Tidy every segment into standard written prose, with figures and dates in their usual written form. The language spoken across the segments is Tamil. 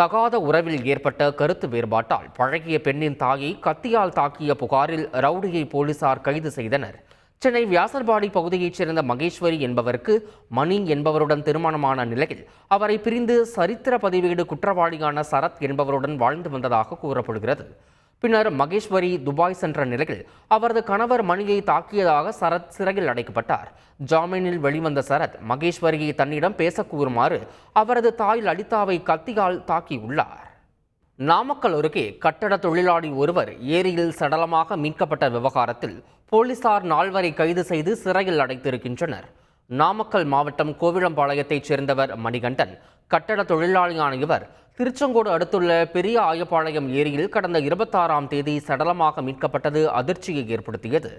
தகாத உறவில் ஏற்பட்ட கருத்து வேறுபாட்டால் பழகிய பெண்ணின் தாயை கத்தியால் தாக்கிய புகாரில் ரவுடியை போலீசார் கைது செய்தனர். சென்னை வியாசர்பாடி பகுதியைச் சேர்ந்த மகேஸ்வரி என்பவருக்கு மணி என்பவருடன் திருமணமான நிலையில் அவரை பிரிந்து சரித்திர பதிவேடு குற்றவாளியான சரத் என்பவருடன் வாழ்ந்து வந்ததாக கூறப்படுகிறது. பின்னர் மகேஸ்வரி துபாய் சென்ற நிலையில் அவரது கணவர் மணியை தாக்கியதாக சரத் சிறையில் அடைக்கப்பட்டார். ஜாமீனில் வெளிவந்த சரத் மகேஸ்வரியை தன்னிடம் பேச கூறுமாறு அவரது தாய் லலிதாவை கத்தியால் தாக்கியுள்ளார். நாமக்கல் அருகே கட்டட தொழிலாளி ஒருவர் ஏரியில் சடலமாக மீட்கப்பட்ட விவகாரத்தில் போலீசார் 4 கைது செய்து சிறையில் அடைத்திருக்கின்றனர். நாமக்கல் மாவட்டம் கோவிலம்பாளையத்தைச் சேர்ந்தவர் மணிகண்டன். கட்டட தொழிலாளியான இவர் திருச்செங்கோடு அடுத்துள்ள பெரிய ஆயப்பாளையம் ஏரியில் கடந்த 26ஆம் தேதி சடலமாக மீட்கப்பட்டது அதிர்ச்சியை ஏற்படுத்தியது.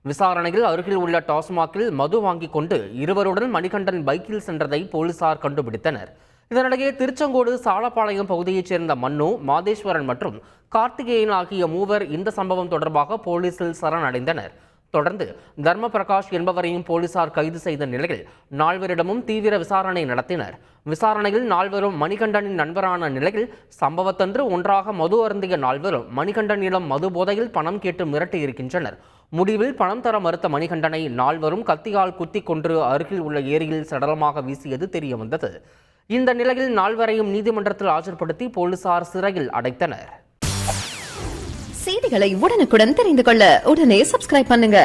விசாரணையில் அருகில் உள்ள டாஸ்மாகில் மது வாங்கிக் கொண்டு இருவருடன் மணிகண்டன் பைக்கில் சென்றதை போலீசார் கண்டுபிடித்தனர். இதனிடையே திருச்செங்கோடு சாலப்பாளையம் பகுதியைச் சேர்ந்த மன்னு, மாதேஸ்வரன் மற்றும் கார்த்திகேயன் ஆகிய மூவர் இந்த சம்பவம் தொடர்பாக போலீசில் சரணடைந்தனர். தொடர்ந்து தர்ம பிரகாஷ் என்பவரையும் போலீசார் கைது செய்த நிலையில் 4 தீவிர விசாரணை நடத்தினர். விசாரணையில் 4 மணிகண்டனின் நண்பரான நிலையில் சம்பவத்தன்று ஒன்றாக மது அருந்திய 4 மணிகண்டனிடம் மது போதையில் பணம் கேட்டு மிரட்டியிருக்கின்றனர். முடிவில் பணம் தர மறுத்த மணிகண்டனை 4 கத்தியால் குத்தி கொன்று அருகில் உள்ள ஏரியில் சடலமாக வீசியது தெரியவந்தது. இந்த நிலையில் 4 நீதிமன்றத்தில் ஆஜர்படுத்தி போலீசார் சிறையில் அடைத்தனர். செய்திகளை உடனுக்குடன் தெரிந்து கொள்ள உடனே சப்ஸ்கிரைப் பண்ணுங்க.